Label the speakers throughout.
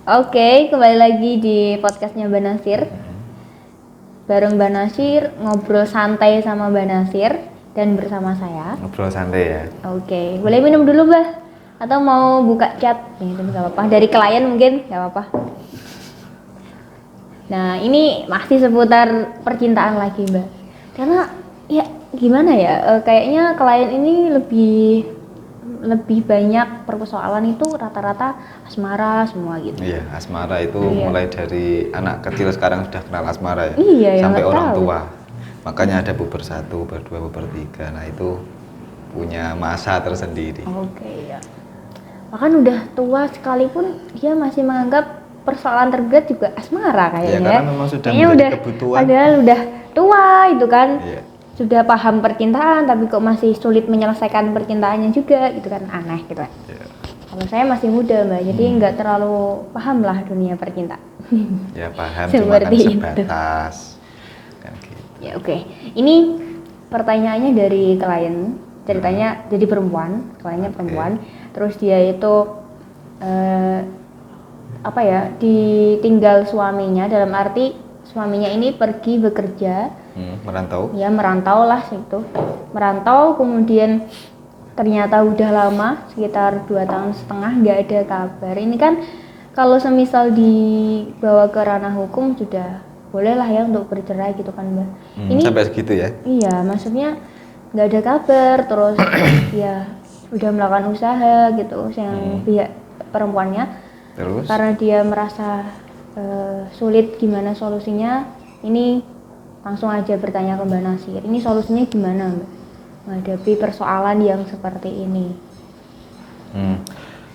Speaker 1: Oke, kembali lagi di podcastnya Mbak Nasir. Bareng Mbak Nasir, ngobrol santai sama Mbak Nasir dan bersama saya.
Speaker 2: Ngobrol santai ya.
Speaker 1: Oke, boleh minum dulu Mbak? Atau mau buka chat? Itu nggak apa-apa. Dari klien mungkin nggak apa-apa. Nah, ini masih seputar percintaan lagi Mbak. Karena ya gimana ya? Kayaknya klien ini lebih banyak persoalan itu rata-rata asmara semua gitu.
Speaker 2: Iya, asmara itu mulai dari anak kecil sekarang sudah kenal asmara ya.
Speaker 1: Iya,
Speaker 2: sampai orang
Speaker 1: tahu.
Speaker 2: tua. Makanya ada puber 1, puber 2, puber 3. Nah, itu punya masa tersendiri.
Speaker 1: Oke, ya. Bahkan udah tua sekalipun dia masih menganggap persoalan terberat juga asmara kayaknya.
Speaker 2: Ya, karena memang sudah
Speaker 1: kayaknya
Speaker 2: menjadi
Speaker 1: udah,
Speaker 2: kebutuhan.
Speaker 1: Padahal udah tua itu kan.
Speaker 2: Iya.
Speaker 1: Sudah paham percintaan tapi kok masih sulit menyelesaikan percintaannya juga gitu kan, aneh gitu kan.
Speaker 2: Ya.
Speaker 1: Kalau saya masih muda Mbak, jadi nggak terlalu paham lah dunia percintaan.
Speaker 2: Ya paham, cuma kan sebatas. Kan gitu.
Speaker 1: Ya oke. Ini pertanyaannya dari klien, ceritanya jadi perempuan, kliennya perempuan. Terus dia itu ditinggal suaminya, dalam arti suaminya ini pergi bekerja.
Speaker 2: Merantau?
Speaker 1: Ya merantau lah situ. Merantau kemudian ternyata udah lama, sekitar 2,5 tahun nggak ada kabar. Ini kan kalau semisal dibawa ke ranah hukum sudah boleh lah ya untuk bercerai gitu kan Mbak. Ini
Speaker 2: sampai segitu ya?
Speaker 1: Iya, maksudnya nggak ada kabar, terus ya udah melakukan usaha gitu yang pihak perempuannya.
Speaker 2: Terus?
Speaker 1: Karena dia merasa sulit gimana solusinya, ini langsung aja bertanya ke Mbak Nasir. Ini solusinya gimana Mbak menghadapi persoalan yang seperti ini?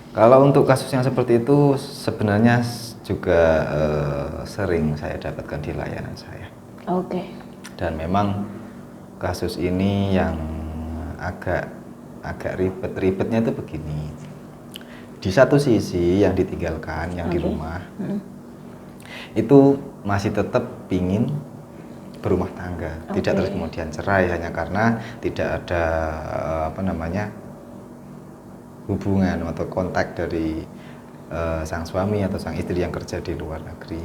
Speaker 2: Kalau untuk kasus yang seperti itu sebenarnya juga sering saya dapatkan di layanan saya.
Speaker 1: Oke.
Speaker 2: Dan memang kasus ini yang agak ribetnya itu begini. Di satu sisi yang ditinggalkan, yang di rumah, itu masih tetap pingin berumah tangga, tidak terus kemudian cerai hanya karena tidak ada hubungan atau kontak dari sang suami atau sang istri yang kerja di luar negeri.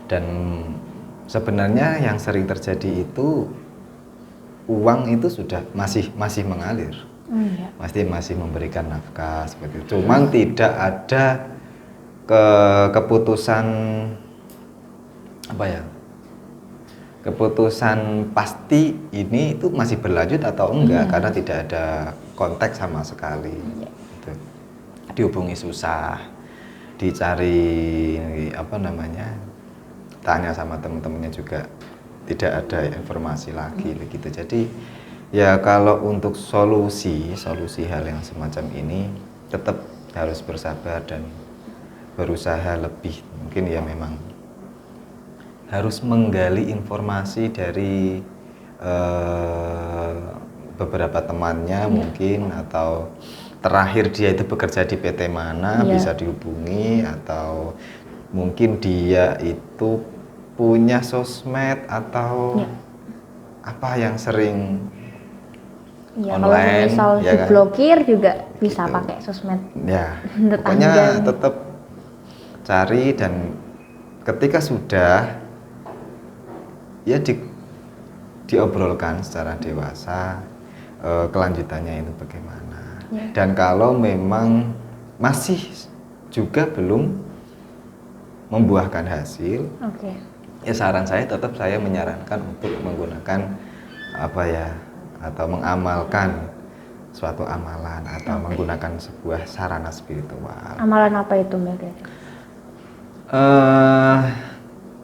Speaker 2: Dan sebenarnya yang sering terjadi itu uang itu sudah masih mengalir, masih memberikan nafkah seperti itu. Cuman tidak ada keputusan keputusan pasti ini itu masih berlanjut atau enggak, karena tidak ada kontak sama sekali. Gitu. Dihubungi susah, dicari tanya sama teman-temannya juga tidak ada informasi lagi begitu. Jadi ya kalau untuk solusi hal yang semacam ini tetap harus bersabar dan berusaha lebih, mungkin ya memang harus menggali informasi dari beberapa temannya mungkin, atau terakhir dia itu bekerja di PT mana bisa dihubungi, atau mungkin dia itu punya sosmed atau apa yang sering online.
Speaker 1: Kalau misal
Speaker 2: ya
Speaker 1: diblokir
Speaker 2: kan?
Speaker 1: juga bisa
Speaker 2: Gitu.
Speaker 1: pakai sosmed.
Speaker 2: Ya, pokoknya tetap cari, dan ketika sudah ya diobrolkan secara dewasa kelanjutannya itu bagaimana. Dan kalau memang masih juga belum membuahkan hasil, ya saran saya tetap saya menyarankan untuk menggunakan atau mengamalkan suatu amalan atau menggunakan sebuah sarana spiritual.
Speaker 1: Amalan apa itu Mbak?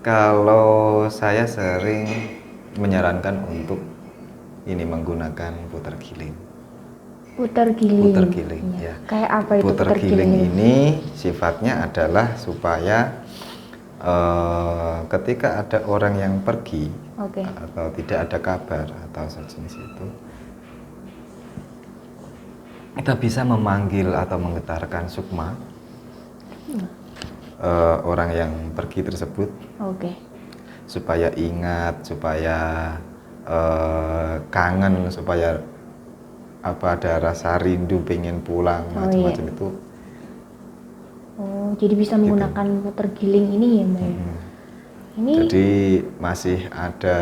Speaker 2: Kalau saya sering menyarankan untuk ini menggunakan puter giling.
Speaker 1: Puter giling.
Speaker 2: Ya.
Speaker 1: Kayak apa itu
Speaker 2: puter giling ini sifatnya adalah supaya ketika ada orang yang pergi atau tidak ada kabar atau sejenis itu, kita bisa memanggil atau menggetarkan sukma orang yang pergi tersebut, supaya ingat, supaya kangen, supaya ada rasa rindu pengen pulang, macam-macam itu
Speaker 1: Oh, jadi bisa menggunakan puter giling ini ya Mbak? Ini
Speaker 2: Jadi masih ada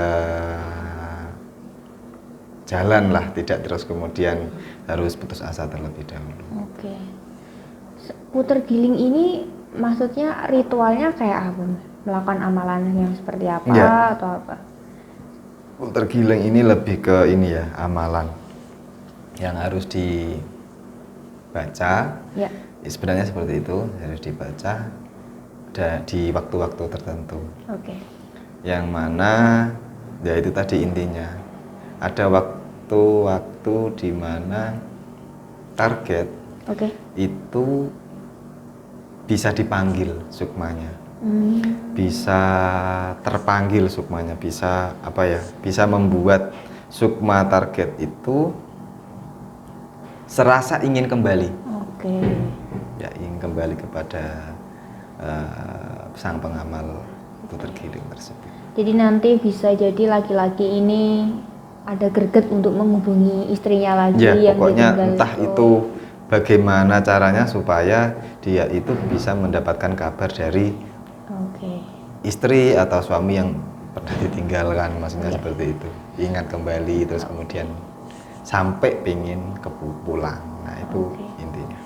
Speaker 2: jalan lah, tidak terus kemudian harus putus asa terlebih dahulu.
Speaker 1: oke. Puter giling ini maksudnya ritualnya kayak apa Mbak? Melakukan amalan yang seperti apa
Speaker 2: Iya.
Speaker 1: atau apa?
Speaker 2: Puter giling ini lebih ke ini ya, amalan yang harus dibaca.
Speaker 1: Ya.
Speaker 2: Sebenarnya seperti itu, harus dibaca di waktu-waktu tertentu.
Speaker 1: Oke.
Speaker 2: Yang mana ya itu tadi intinya, ada waktu-waktu di mana target
Speaker 1: Oke.
Speaker 2: itu bisa dipanggil sukmanya, bisa terpanggil sukmanya, bisa apa ya, bisa membuat sukma target itu serasa ingin kembali,
Speaker 1: Oke.
Speaker 2: ya ingin kembali kepada sang pengamal puter giling tersebut.
Speaker 1: Jadi nanti bisa jadi laki-laki ini ada greget untuk menghubungi istrinya lagi
Speaker 2: Ya,
Speaker 1: yang
Speaker 2: pokoknya
Speaker 1: ditinggal
Speaker 2: entah itu bagaimana caranya supaya dia itu bisa mendapatkan kabar dari
Speaker 1: Oke.
Speaker 2: istri atau suami yang pernah ditinggalkan, maksudnya
Speaker 1: Iya.
Speaker 2: seperti itu. Ingat kembali terus kemudian sampai pengen pulang. Nah, itu
Speaker 1: Oke.
Speaker 2: intinya.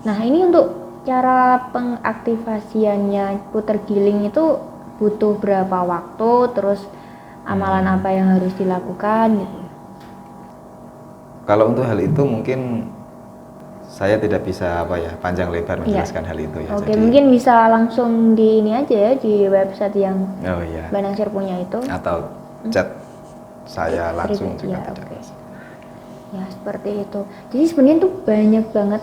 Speaker 1: Nah, ini untuk cara pengaktifasiannya puter giling itu butuh berapa waktu, terus amalan apa yang harus dilakukan gitu.
Speaker 2: Kalau untuk hal itu mungkin saya tidak bisa apa ya, panjang lebar menjelaskan hal itu ya.
Speaker 1: Oke,
Speaker 2: Jadi,
Speaker 1: mungkin bisa langsung di ini aja ya, di website yang
Speaker 2: oh iya,
Speaker 1: Mbak Nangsir punya itu.
Speaker 2: atau chat saya langsung juga
Speaker 1: Ya,
Speaker 2: tidak
Speaker 1: oke.
Speaker 2: masalah.
Speaker 1: Ya, seperti itu. Jadi sebenarnya tuh banyak banget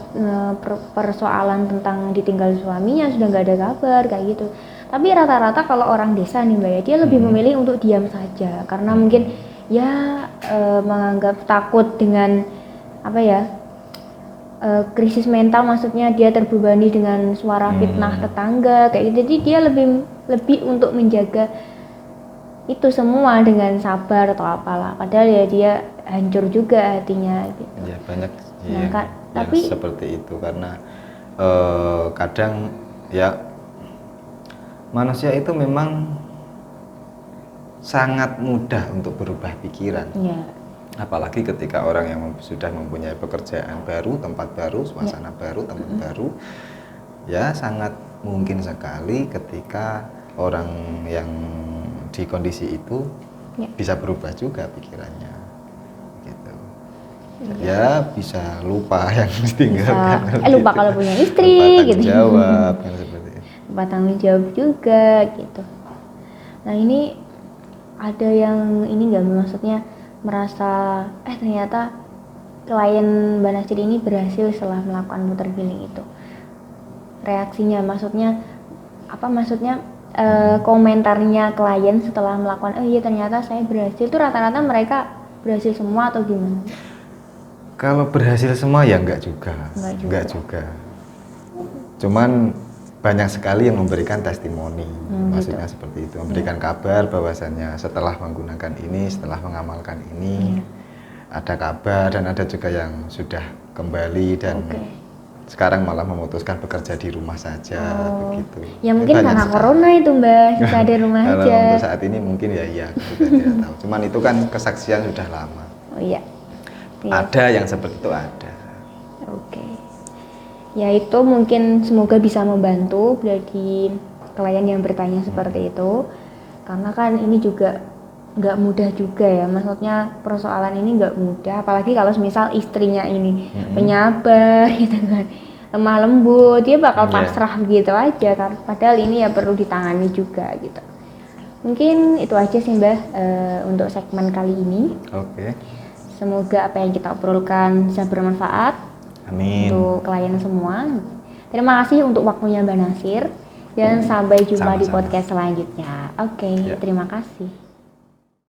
Speaker 1: persoalan tentang ditinggal suaminya, sudah nggak ada kabar kayak gitu. Tapi rata-rata kalau orang desa nih Mbak ya, dia lebih memilih untuk diam saja karena mungkin ya menganggap takut dengan apa ya, krisis mental, maksudnya dia terbebani dengan suara fitnah tetangga kayak gitu. Jadi dia lebih untuk menjaga itu semua dengan sabar atau apalah, padahal ya dia hancur juga hatinya gitu.
Speaker 2: Ya banyak
Speaker 1: Nah,
Speaker 2: yang,
Speaker 1: Kak,
Speaker 2: yang
Speaker 1: tapi
Speaker 2: seperti itu karena kadang ya manusia itu memang sangat mudah untuk berubah pikiran.
Speaker 1: ya,
Speaker 2: Apalagi ketika orang yang sudah mempunyai pekerjaan baru, tempat baru, suasana baru, teman baru, ya sangat mungkin sekali ketika orang yang di kondisi itu
Speaker 1: Ya.
Speaker 2: bisa berubah juga pikirannya, gitu. Ya bisa lupa yang ditinggalkan,
Speaker 1: lupa kalau punya istri
Speaker 2: lupa
Speaker 1: gitu.
Speaker 2: tanggung jawab kan seperti itu.
Speaker 1: Lupa tanggung jawab juga gitu. Nah, ini ada yang ini nggak, maksudnya merasa ternyata klien Mbak Nasir ini berhasil setelah melakukan puter giling itu. Reaksinya, maksudnya apa, maksudnya komentarnya klien setelah melakukan, oh iya ternyata saya berhasil, itu rata-rata mereka berhasil semua atau gimana?
Speaker 2: Kalau berhasil semua ya enggak juga. Cuman banyak sekali yang memberikan testimoni, maksudnya
Speaker 1: gitu.
Speaker 2: seperti itu, memberikan kabar bahwasannya setelah menggunakan ini, setelah mengamalkan ini, ada kabar, dan ada juga yang sudah kembali dan sekarang malah memutuskan bekerja di rumah saja, begitu.
Speaker 1: Ya mungkin karena corona itu Mbak, bisa di rumah
Speaker 2: Kalau
Speaker 1: aja.
Speaker 2: untuk saat ini mungkin ya iya, kita tidak tahu. Cuman itu kan kesaksian sudah lama.
Speaker 1: Oh iya.
Speaker 2: Ada yang seperti itu ada.
Speaker 1: Oke. Ya itu mungkin semoga bisa membantu bagi klien yang bertanya seperti itu. Karena kan ini juga nggak mudah juga ya, maksudnya persoalan ini nggak mudah, apalagi kalau misal istrinya ini penyabar gitu kan, lemah lembut, dia bakal pasrah begitu aja kan, padahal ini ya perlu ditangani juga gitu. Mungkin itu aja sih Mbak untuk segmen kali ini.
Speaker 2: Oke.
Speaker 1: Semoga apa yang kita obrolkan bisa bermanfaat.
Speaker 2: Amin.
Speaker 1: Untuk klien semua. Terima kasih untuk waktunya Mbak Nasir dan sampai jumpa di podcast selanjutnya. Oke, terima kasih.